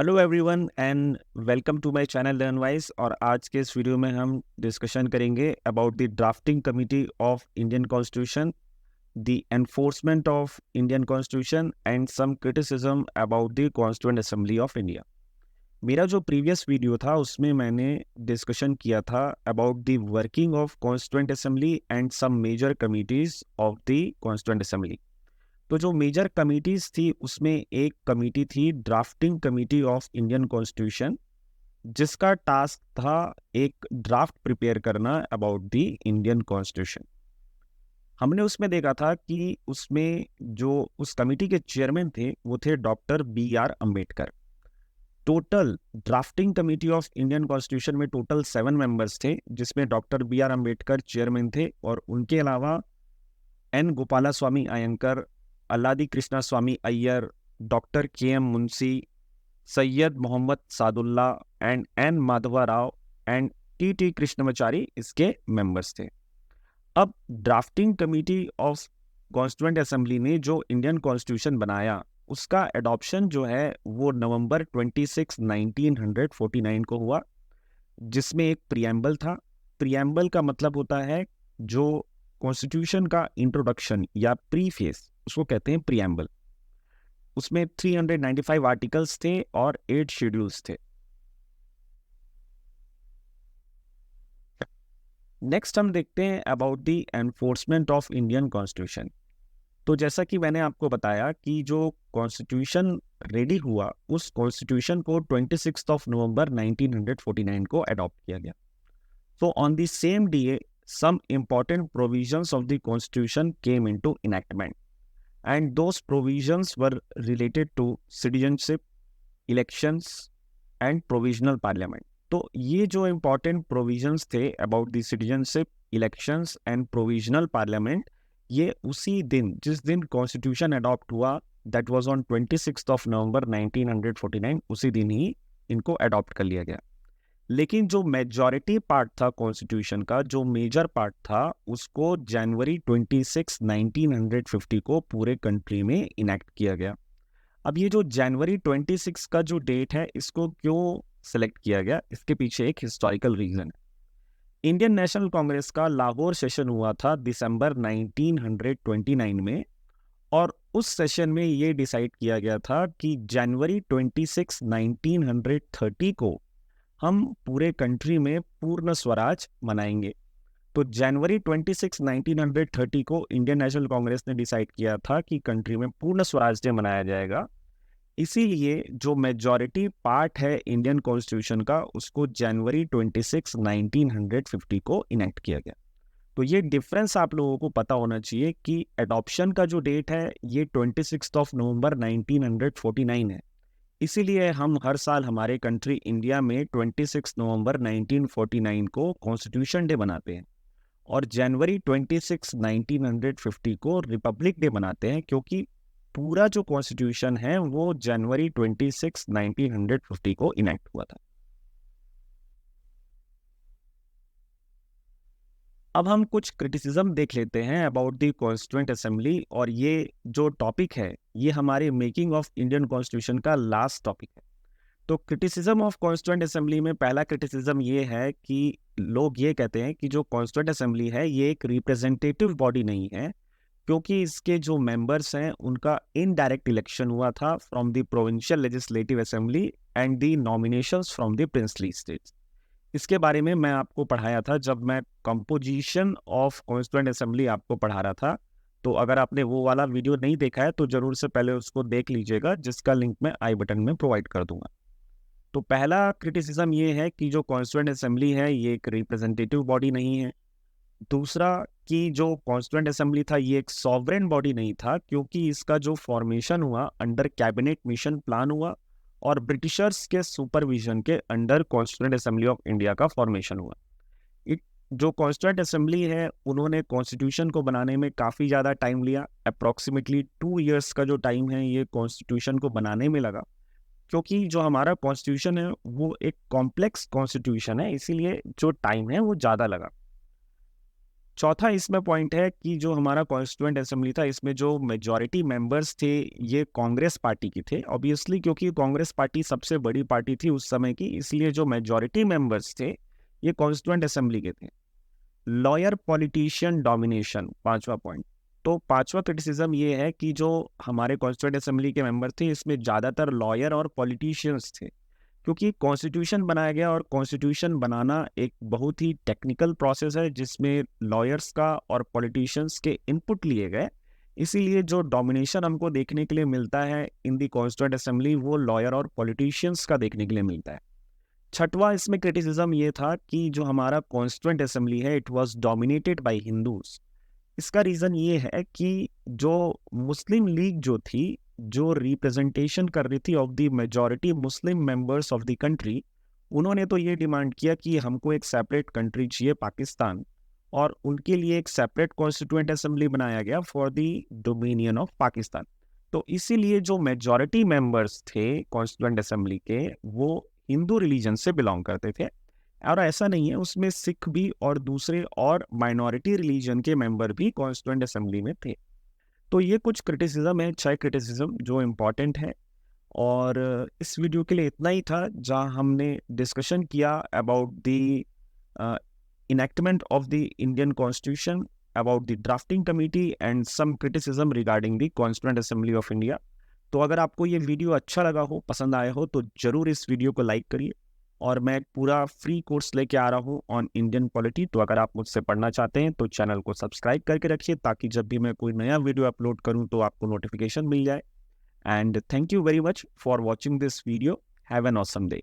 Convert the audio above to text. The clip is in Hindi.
Hello everyone and welcome to my channel Learnwise. और आज के इस वीडियो में हम डिस्कशन करेंगे about the drafting committee of Indian constitution, the enforcement of Indian constitution and some criticism about the constituent assembly of India. मेरा जो प्रीवियस वीडियो था उसमें मैंने डिस्कशन किया था about the working of constituent assembly and some major committees of the constituent assembly. तो जो मेजर कमिटीज थी उसमें एक कमिटी थी drafting committee of Indian constitution, जिसका टास्क था एक ड्राफ्ट प्रिपेयर करना अबाउट द इंडियन कॉन्स्टिट्यूशन। हमने उसमें देखा था कि उसमें जो उस कमिटी के चेयरमैन थे वो थे doctor B.R. Ambedkar. Total drafting committee of Indian constitution में टोटल 7 मेंबर्स थे, जिसमें डॉक्टर B.R. अम्बेडकर चेयरमैन थे और उनके अलावा N. Gopala Swami Ayyangar, Alladi Krishna Swami Ayyar, doctor K.M. Munshi, Syed Mohammad Saadulla and N. Madhava Rao and T.T. Krishnamachari इसके मेंबर्स थे। अब drafting committee of constituent assembly ने जो इंडियन कॉन्स्टिट्यूशन बनाया उसका एडॉप्शन जो है वो नवंबर 26, 1949 को हुआ, जिसमें एक प्रियम्बल था। प्रियम्बल का मतलब होता है जो कॉन्स्टिट्यूशन का इंट्रोडक्शन या प्रीफेस, उसको कहते हैं प्रियम्बल। उसमें 395 आर्टिकल्स थे और 8 शेड्यूल्स थे। नेक्स्ट हम देखते हैं about the enforcement of Indian constitution. तो जैसा कि मैंने आपको बताया कि जो कॉन्स्टिट्यूशन रेडी हुआ उस कॉन्स्टिट्यूशन को 26 नवंबर 1949 को अडॉप्ट किया गया। So on the same day, some important provisions of the Constitution came into enactment, and those provisions were related to citizenship, elections, and provisional parliament. तो ये जो important provisions थे about the citizenship, elections, and provisional parliament, ये उसी दिन जिस दिन Constitution adopt हुआ, that was on 26 November 1949, उसी दिन ही इनको adopt कर लिया गया। लेकिन जो मेजॉरिटी पार्ट था कॉन्स्टिट्यूशन का, जो मेजर पार्ट था, उसको जनवरी 26, 1950 को पूरे कंट्री में इनेक्ट किया गया। अब ये जो जनवरी 26 का जो डेट है, इसको क्यों सेलेक्ट किया गया, इसके पीछे एक हिस्टोरिकल रीजन है। इंडियन नेशनल कांग्रेस का लाहौर सेशन हुआ था दिसंबर 1929 में, और उस सेशन में ये डिसाइड किया गया था कि जनवरी 26, 1930 को हम पूरे कंट्री में पूर्ण स्वराज मनाएंगे। तो जनवरी 26, 1930 को इंडियन नेशनल कांग्रेस ने डिसाइड किया था कि कंट्री में पूर्ण स्वराज डे मनाया जाएगा। इसीलिए जो मेजॉरिटी पार्ट है इंडियन कॉन्स्टिट्यूशन का, उसको जनवरी 26, 1950 को इनेक्ट किया गया। तो ये डिफरेंस आप लोगों को पता होना चाहिए कि एडॉप्शन का जो डेट है ये 26 नवंबर 1949 है। इसीलिए हम हर साल हमारे कंट्री इंडिया में 26 नवंबर 1949 को कॉन्स्टिट्यूशन डे मनाते हैं, और जनवरी 26, 1950 को रिपब्लिक डे मनाते हैं, क्योंकि पूरा जो कॉन्स्टिट्यूशन है वो जनवरी 26, 1950 को इनेक्ट हुआ था। अब हम कुछ क्रिटिसिज्म देख लेते हैं अबाउट द कॉन्स्टिट्यूएंट असेंबली, और ये जो टॉपिक है ये हमारे मेकिंग ऑफ इंडियन कॉन्स्टिट्यूशन का लास्ट टॉपिक है। तो क्रिटिसिज्म ऑफ कॉन्स्टिट्यूएंट असेंबली में पहला क्रिटिसिज्म ये है कि लोग ये कहते हैं कि जो कॉन्स्टिट्यूएंट असेंबली है ये एक रिप्रेजेंटेटिव बॉडी नहीं है, क्योंकि इसके जो मेंबर्स हैं उनका इनडायरेक्ट इलेक्शन हुआ था from the provincial legislative assembly and the nominations from the princely states. इसके बारे में मैं आपको पढ़ाया था जब मैं कंपोजिशन ऑफ कॉन्स्टिट्यूएंट असेंबली आपको पढ़ा रहा था। तो अगर आपने वो वाला वीडियो नहीं देखा है तो जरूर से पहले उसको देख लीजिएगा, जिसका लिंक मैं आई बटन में प्रोवाइड कर दूंगा। तो पहला क्रिटिसिज्म ये है कि जो कॉन्स्टिट्यूएंट असेंबली है ये एक रिप्रेजेंटेटिव बॉडी नहीं है। दूसरा कि जो कॉन्स्टिट्यूएंट असेंबली था ये एक सॉवरेन बॉडी नहीं था, क्योंकि इसका जो फॉर्मेशन हुआ अंडर कैबिनेट मिशन प्लान हुआ, और ब्रिटिशर्स के सुपरविजन के under constituent assembly of India का फॉर्मेशन हुआ। जो कॉन्स्टिट्यूएंट असेंबली है उन्होंने कॉन्स्टिट्यूशन को बनाने में काफ़ी ज़्यादा टाइम लिया। अप्रॉक्सीमेटली 2 years का जो टाइम है ये कॉन्स्टिट्यूशन को बनाने में लगा, क्योंकि जो हमारा कॉन्स्टिट्यूशन है वो एक कॉम्प्लेक्स कॉन्स्टिट्यूशन है, इसीलिए जो टाइम है वो ज़्यादा लगा। चौथा इसमें पॉइंट है कि जो हमारा कॉन्स्टिट्यूएंट असेंबली था, इसमें जो मेजॉरिटी मेंबर्स थे ये कांग्रेस पार्टी की थे, ऑब्वियसली क्योंकि कांग्रेस पार्टी सबसे बड़ी पार्टी थी उस समय की, इसलिए जो मेजॉरिटी मेंबर्स थे ये कॉन्स्टिट्यूएंट असेंबली के थे। लॉयर पॉलिटिशियन डोमिनेशन, पांचवा पॉइंट। तो पांचवा क्रिटिसिज्म ये है कि जो हमारे कॉन्स्टिट्यूएंट असेंबली के मेंबर थे इसमें ज़्यादातर लॉयर और पॉलिटिशियंस थे, क्योंकि कॉन्स्टिट्यूशन बनाया गया और कॉन्स्टिट्यूशन बनाना एक बहुत ही टेक्निकल प्रोसेस है जिसमें लॉयर्स का और पॉलिटिशियंस के इनपुट लिए गए, इसीलिए जो डोमिनेशन हमको देखने के लिए मिलता है इन दी कॉन्स्टिट्यूएंट असेंबली वो लॉयर और पॉलिटिशियंस का देखने के लिए मिलता है। छठवां इसमें क्रिटिसिज्म ये था कि जो हमारा कॉन्स्टिट्यूएंट असेंबली है it was dominated by Hindus. इसका रीज़न ये है कि जो मुस्लिम लीग जो थी, जो रिप्रेजेंटेशन कर रही थी of the majority Muslim members of the country, उन्होंने तो ये डिमांड किया कि हमको एक सेपरेट कंट्री चाहिए पाकिस्तान, और उनके लिए एक सेपरेट कॉन्स्टिट्यूएंट असेंबली बनाया गया for the dominion of Pakistan. तो इसीलिए जो मेजॉरिटी मेंबर्स थे कॉन्स्टिट्यूएंट असेंबली के वो हिंदू रिलीजन से बिलोंग करते थे, और ऐसा नहीं है, उसमें सिख भी और दूसरे और माइनॉरिटी रिलीजन के मेंबर भी कॉन्स्टिट्यूएंट असेंबली में थे। तो ये कुछ क्रिटिसिज्म है, 6 क्रिटिसिज्म जो इम्पोर्टेंट है। और इस वीडियो के लिए इतना ही था जहां हमने डिस्कशन किया about the enactment of the Indian constitution, about the drafting committee and some criticism regarding the constituent assembly of India. तो अगर आपको ये वीडियो अच्छा लगा हो, पसंद आया हो, तो ज़रूर इस वीडियो को लाइक करिए। और मैं एक पूरा फ्री कोर्स लेके आ रहा हूँ ऑन इंडियन पॉलिटी, तो अगर आप मुझसे पढ़ना चाहते हैं तो चैनल को सब्सक्राइब करके रखिए ताकि जब भी मैं कोई नया वीडियो अपलोड करूँ तो आपको नोटिफिकेशन मिल जाए। And thank you very much for watching this video. Have an awesome day.